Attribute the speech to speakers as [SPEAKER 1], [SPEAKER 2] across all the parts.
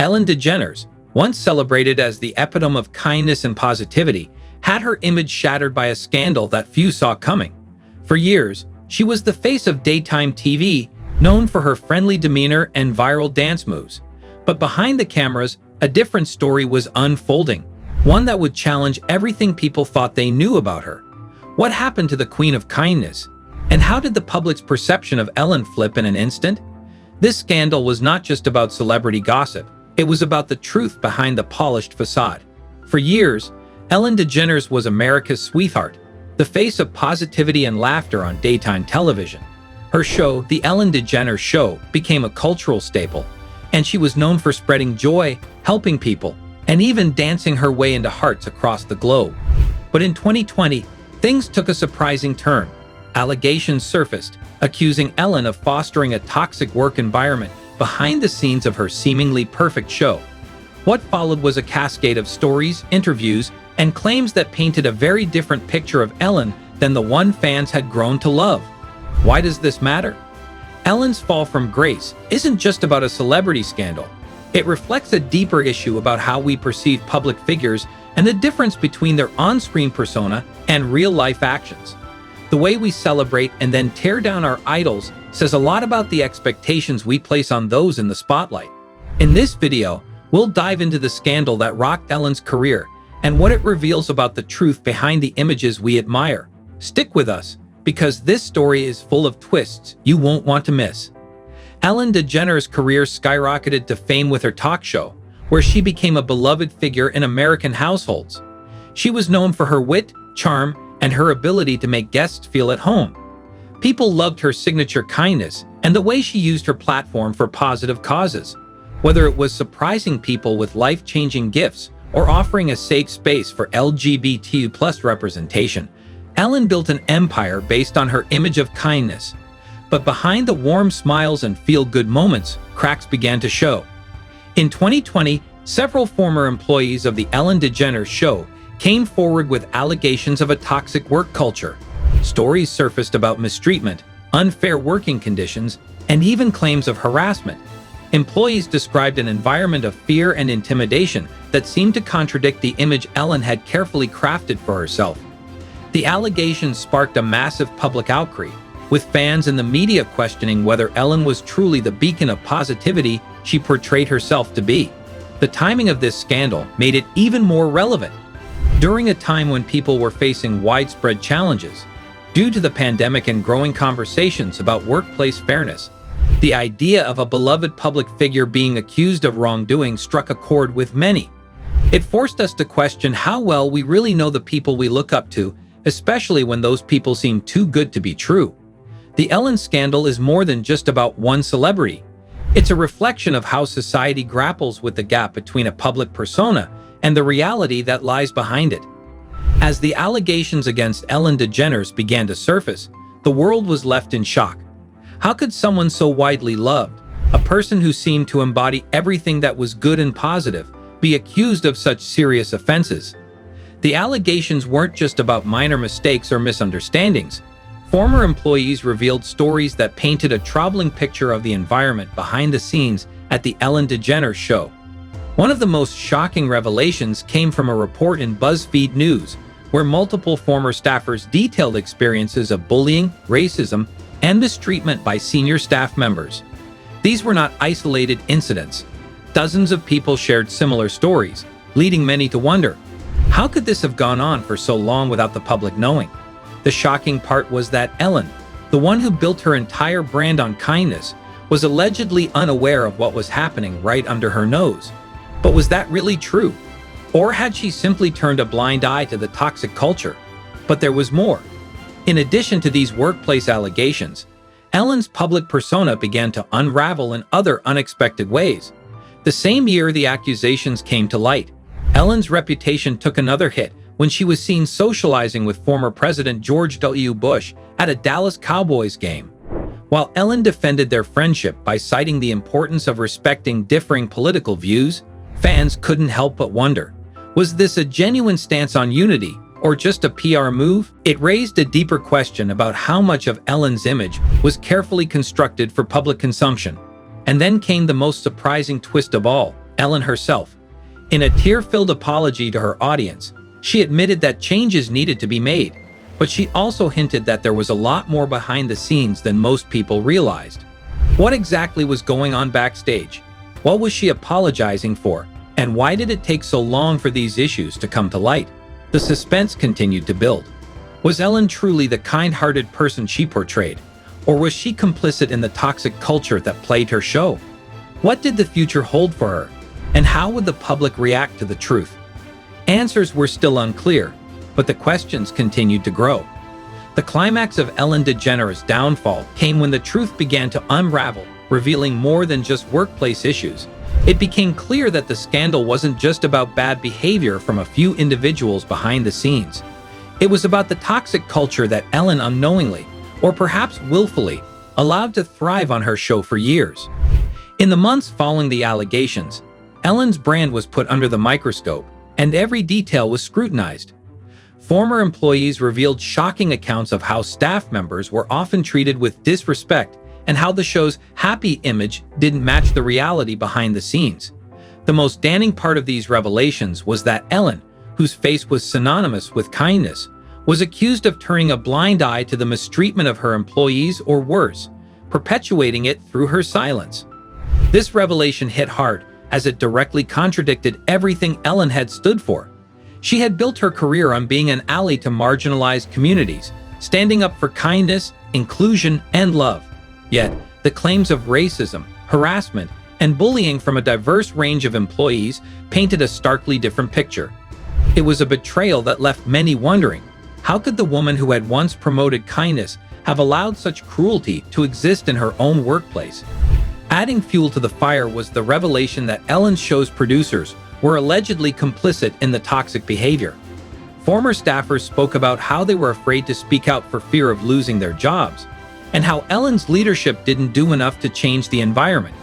[SPEAKER 1] Ellen DeGeneres, once celebrated as the epitome of kindness and positivity, had her image shattered by a scandal that few saw coming. For years, she was the face of daytime TV, known for her friendly demeanor and viral dance moves. But behind the cameras, a different story was unfolding, one that would challenge everything people thought they knew about her. What happened to the Queen of Kindness? And how did the public's perception of Ellen flip in an instant? This scandal was not just about celebrity gossip. It was about the truth behind the polished facade. For years, Ellen DeGeneres was America's sweetheart, the face of positivity and laughter on daytime television. Her show, The Ellen DeGeneres Show, became a cultural staple, and she was known for spreading joy, helping people, and even dancing her way into hearts across the globe. But in 2020, things took a surprising turn. Allegations surfaced, accusing Ellen of fostering a toxic work environment behind the scenes of her seemingly perfect show. What followed was a cascade of stories, interviews, and claims that painted a very different picture of Ellen than the one fans had grown to love. Why does this matter? Ellen's fall from grace isn't just about a celebrity scandal. It reflects a deeper issue about how we perceive public figures and the difference between their on-screen persona and real-life actions. The way we celebrate and then tear down our idols says a lot about the expectations we place on those in the spotlight. In this video, we'll dive into the scandal that rocked Ellen's career and what it reveals about the truth behind the images we admire. Stick with us, because this story is full of twists you won't want to miss. Ellen DeGeneres' career skyrocketed to fame with her talk show, where she became a beloved figure in American households. She was known for her wit, charm, and her ability to make guests feel at home. People loved her signature kindness and the way she used her platform for positive causes. Whether it was surprising people with life-changing gifts or offering a safe space for LGBTQ+ representation, Ellen built an empire based on her image of kindness. But behind the warm smiles and feel-good moments, cracks began to show. In 2020, several former employees of the Ellen DeGeneres Show came forward with allegations of a toxic work culture. Stories surfaced about mistreatment, unfair working conditions, and even claims of harassment. Employees described an environment of fear and intimidation that seemed to contradict the image Ellen had carefully crafted for herself. The allegations sparked a massive public outcry, with fans and the media questioning whether Ellen was truly the beacon of positivity she portrayed herself to be. The timing of this scandal made it even more relevant. During a time when people were facing widespread challenges, due to the pandemic and growing conversations about workplace fairness, the idea of a beloved public figure being accused of wrongdoing struck a chord with many. It forced us to question how well we really know the people we look up to, especially when those people seem too good to be true. The Ellen scandal is more than just about one celebrity. It's a reflection of how society grapples with the gap between a public persona and the reality that lies behind it. As the allegations against Ellen DeGeneres began to surface, the world was left in shock. How could someone so widely loved, a person who seemed to embody everything that was good and positive, be accused of such serious offenses? The allegations weren't just about minor mistakes or misunderstandings. Former employees revealed stories that painted a troubling picture of the environment behind the scenes at the Ellen DeGeneres Show. One of the most shocking revelations came from a report in BuzzFeed News, where multiple former staffers detailed experiences of bullying, racism, and mistreatment by senior staff members. These were not isolated incidents. Dozens of people shared similar stories, leading many to wonder, how could this have gone on for so long without the public knowing? The shocking part was that Ellen, the one who built her entire brand on kindness, was allegedly unaware of what was happening right under her nose. But was that really true? Or had she simply turned a blind eye to the toxic culture? But there was more. In addition to these workplace allegations, Ellen's public persona began to unravel in other unexpected ways. The same year the accusations came to light, Ellen's reputation took another hit when she was seen socializing with former President George W. Bush at a Dallas Cowboys game. While Ellen defended their friendship by citing the importance of respecting differing political views, fans couldn't help but wonder, was this a genuine stance on unity or just a PR move? It raised a deeper question about how much of Ellen's image was carefully constructed for public consumption. And then came the most surprising twist of all. Ellen herself. In a tear-filled apology to her audience, she admitted that changes needed to be made, but she also hinted that there was a lot more behind the scenes than most people realized. What exactly was going on backstage? What was she apologizing for? And why did it take so long for these issues to come to light? The suspense continued to build. Was Ellen truly the kind-hearted person she portrayed? Or was she complicit in the toxic culture that plagued her show? What did the future hold for her? And how would the public react to the truth? Answers were still unclear, but the questions continued to grow. The climax of Ellen DeGeneres' downfall came when the truth began to unravel, revealing more than just workplace issues. It became clear that the scandal wasn't just about bad behavior from a few individuals behind the scenes. It was about the toxic culture that Ellen unknowingly, or perhaps willfully, allowed to thrive on her show for years. In the months following the allegations, Ellen's brand was put under the microscope, and every detail was scrutinized. Former employees revealed shocking accounts of how staff members were often treated with disrespect and how the show's happy image didn't match the reality behind the scenes. The most damning part of these revelations was that Ellen, whose face was synonymous with kindness, was accused of turning a blind eye to the mistreatment of her employees, or worse, perpetuating it through her silence. This revelation hit hard, as it directly contradicted everything Ellen had stood for. She had built her career on being an ally to marginalized communities, standing up for kindness, inclusion, and love. Yet, the claims of racism, harassment, and bullying from a diverse range of employees painted a starkly different picture. It was a betrayal that left many wondering, how could the woman who had once promoted kindness have allowed such cruelty to exist in her own workplace? Adding fuel to the fire was the revelation that Ellen's show's producers were allegedly complicit in the toxic behavior. Former staffers spoke about how they were afraid to speak out for fear of losing their jobs, and how Ellen's leadership didn't do enough to change the environment.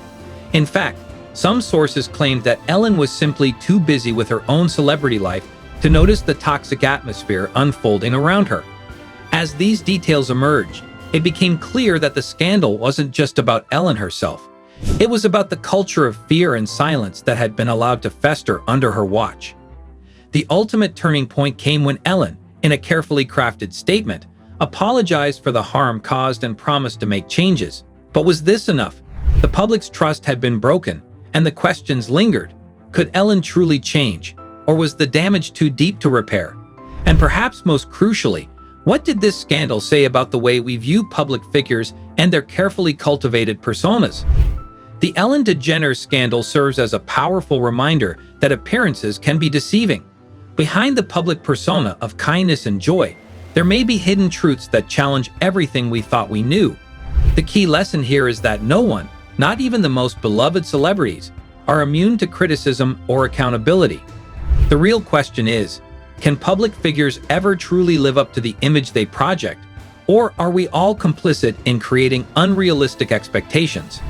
[SPEAKER 1] In fact, some sources claimed that Ellen was simply too busy with her own celebrity life to notice the toxic atmosphere unfolding around her. As these details emerged, it became clear that the scandal wasn't just about Ellen herself. It was about the culture of fear and silence that had been allowed to fester under her watch. The ultimate turning point came when Ellen, in a carefully crafted statement, apologized for the harm caused and promised to make changes. But was this enough? The public's trust had been broken, and the questions lingered. Could Ellen truly change, or was the damage too deep to repair? And perhaps most crucially, what did this scandal say about the way we view public figures and their carefully cultivated personas? The Ellen DeGeneres scandal serves as a powerful reminder that appearances can be deceiving. Behind the public persona of kindness and joy, there may be hidden truths that challenge everything we thought we knew. The key lesson here is that no one, not even the most beloved celebrities, are immune to criticism or accountability. The real question is, can public figures ever truly live up to the image they project, or are we all complicit in creating unrealistic expectations?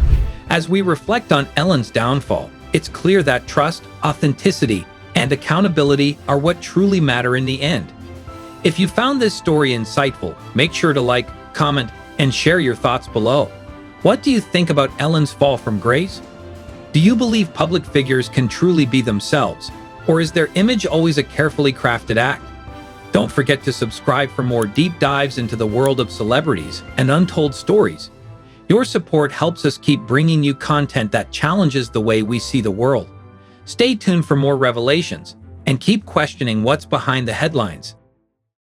[SPEAKER 1] As we reflect on Ellen's downfall, it's clear that trust, authenticity, and accountability are what truly matter in the end. If you found this story insightful, make sure to like, comment, and share your thoughts below. What do you think about Ellen's fall from grace? Do you believe public figures can truly be themselves, or is their image always a carefully crafted act? Don't forget to subscribe for more deep dives into the world of celebrities and untold stories. Your support helps us keep bringing you content that challenges the way we see the world. Stay tuned for more revelations, and keep questioning what's behind the headlines.